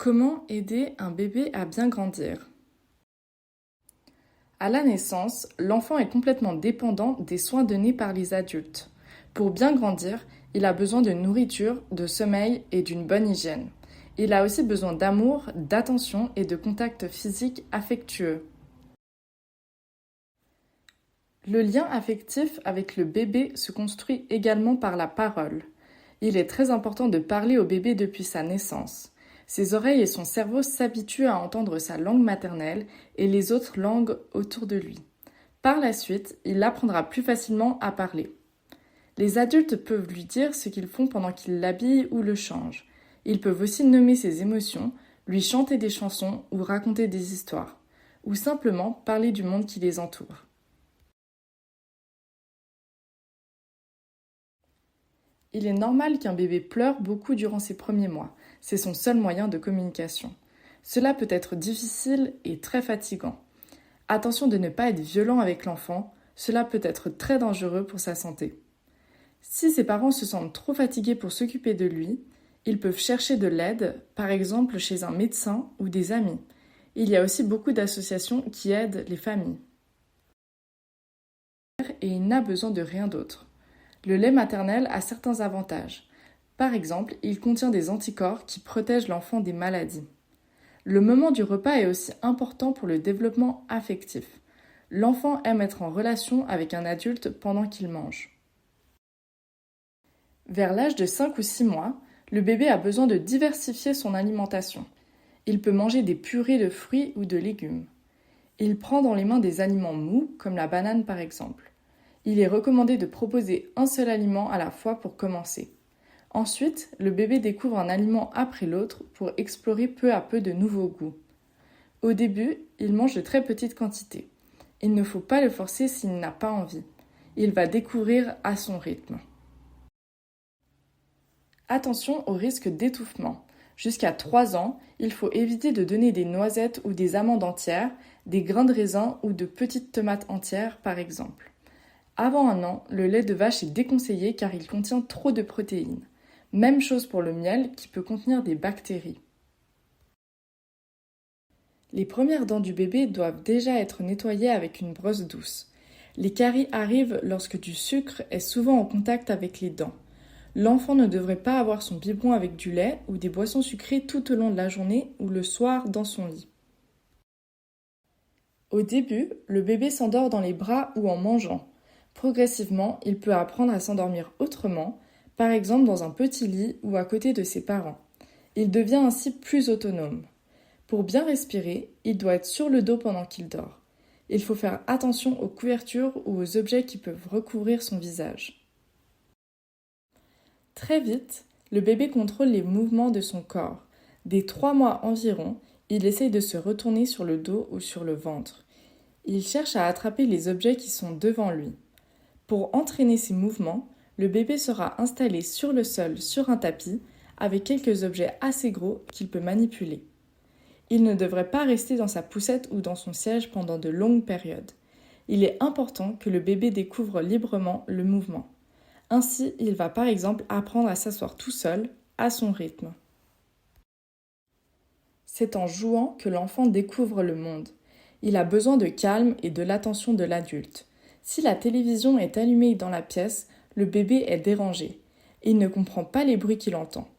Comment aider un bébé à bien grandir? À la naissance, l'enfant est complètement dépendant des soins donnés par les adultes. Pour bien grandir, il a besoin de nourriture, de sommeil et d'une bonne hygiène. Il a aussi besoin d'amour, d'attention et de contacts physiques affectueux. Le lien affectif avec le bébé se construit également par la parole. Il est très important de parler au bébé depuis sa naissance. Ses oreilles et son cerveau s'habituent à entendre sa langue maternelle et les autres langues autour de lui. Par la suite, il apprendra plus facilement à parler. Les adultes peuvent lui dire ce qu'ils font pendant qu'ils l'habillent ou le changent. Ils peuvent aussi nommer ses émotions, lui chanter des chansons ou raconter des histoires, ou simplement parler du monde qui les entoure. Il est normal qu'un bébé pleure beaucoup durant ses premiers mois. C'est son seul moyen de communication. Cela peut être difficile et très fatigant. Attention de ne pas être violent avec l'enfant, cela peut être très dangereux pour sa santé. Si ses parents se sentent trop fatigués pour s'occuper de lui, ils peuvent chercher de l'aide, par exemple chez un médecin ou des amis. Il y a aussi beaucoup d'associations qui aident les familles. Et il n'a besoin de rien d'autre. Le lait maternel a certains avantages. Par exemple, il contient des anticorps qui protègent l'enfant des maladies. Le moment du repas est aussi important pour le développement affectif. L'enfant aime être en relation avec un adulte pendant qu'il mange. Vers l'âge de 5 ou 6 mois, le bébé a besoin de diversifier son alimentation. Il peut manger des purées de fruits ou de légumes. Il prend dans les mains des aliments mous, comme la banane par exemple. Il est recommandé de proposer un seul aliment à la fois pour commencer. Ensuite, le bébé découvre un aliment après l'autre pour explorer peu à peu de nouveaux goûts. Au début, il mange de très petites quantités. Il ne faut pas le forcer s'il n'a pas envie. Il va découvrir à son rythme. Attention au risque d'étouffement. Jusqu'à 3 ans, il faut éviter de donner des noisettes ou des amandes entières, des grains de raisin ou de petites tomates entières par exemple. Avant 1 an, le lait de vache est déconseillé car il contient trop de protéines. Même chose pour le miel qui peut contenir des bactéries. Les premières dents du bébé doivent déjà être nettoyées avec une brosse douce. Les caries arrivent lorsque du sucre est souvent en contact avec les dents. L'enfant ne devrait pas avoir son biberon avec du lait ou des boissons sucrées tout au long de la journée ou le soir dans son lit. Au début, le bébé s'endort dans les bras ou en mangeant. Progressivement, il peut apprendre à s'endormir autrement, par exemple dans un petit lit ou à côté de ses parents. Il devient ainsi plus autonome. Pour bien respirer, il doit être sur le dos pendant qu'il dort. Il faut faire attention aux couvertures ou aux objets qui peuvent recouvrir son visage. Très vite, le bébé contrôle les mouvements de son corps. Dès 3 mois environ, il essaye de se retourner sur le dos ou sur le ventre. Il cherche à attraper les objets qui sont devant lui. Pour entraîner ces mouvements, le bébé sera installé sur le sol sur un tapis avec quelques objets assez gros qu'il peut manipuler. Il ne devrait pas rester dans sa poussette ou dans son siège pendant de longues périodes. Il est important que le bébé découvre librement le mouvement. Ainsi, il va par exemple apprendre à s'asseoir tout seul, à son rythme. C'est en jouant que l'enfant découvre le monde. Il a besoin de calme et de l'attention de l'adulte. Si la télévision est allumée dans la pièce, le bébé est dérangé. Il ne comprend pas les bruits qu'il entend.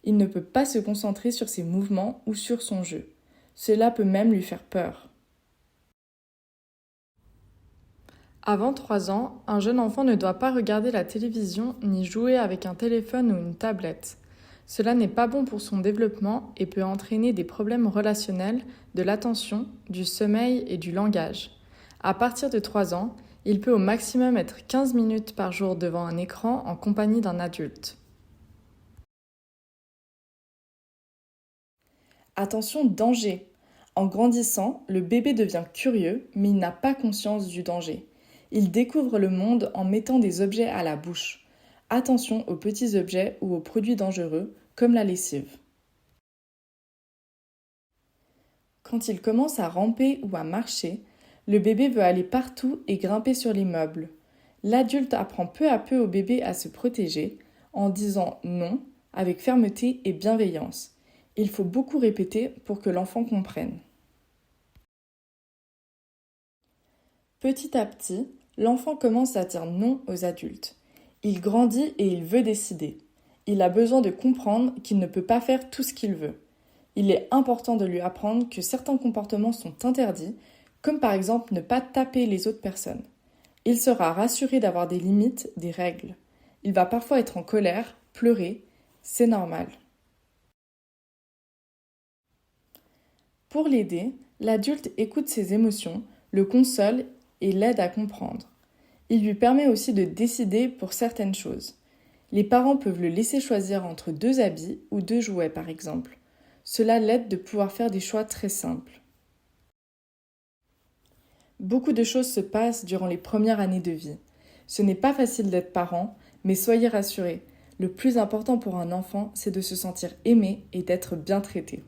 Il ne peut pas se concentrer sur ses mouvements ou sur son jeu. Cela peut même lui faire peur. Avant 3 ans, un jeune enfant ne doit pas regarder la télévision ni jouer avec un téléphone ou une tablette. Cela n'est pas bon pour son développement et peut entraîner des problèmes relationnels, de l'attention, du sommeil et du langage. À partir de 3 ans, il peut au maximum être 15 minutes par jour devant un écran en compagnie d'un adulte. Attention, danger! En grandissant, le bébé devient curieux, mais il n'a pas conscience du danger. Il découvre le monde en mettant des objets à la bouche. Attention aux petits objets ou aux produits dangereux, comme la lessive. Quand il commence à ramper ou à marcher, le bébé veut aller partout et grimper sur les meubles. L'adulte apprend peu à peu au bébé à se protéger en disant non avec fermeté et bienveillance. Il faut beaucoup répéter pour que l'enfant comprenne. Petit à petit, l'enfant commence à dire non aux adultes. Il grandit et il veut décider. Il a besoin de comprendre qu'il ne peut pas faire tout ce qu'il veut. Il est important de lui apprendre que certains comportements sont interdits, comme par exemple ne pas taper les autres personnes. Il sera rassuré d'avoir des limites, des règles. Il va parfois être en colère, pleurer, c'est normal. Pour l'aider, l'adulte écoute ses émotions, le console et l'aide à comprendre. Il lui permet aussi de décider pour certaines choses. Les parents peuvent le laisser choisir entre 2 habits ou 2 jouets par exemple. Cela l'aide de pouvoir faire des choix très simples. Beaucoup de choses se passent durant les premières années de vie. Ce n'est pas facile d'être parent, mais soyez rassurés, le plus important pour un enfant, c'est de se sentir aimé et d'être bien traité.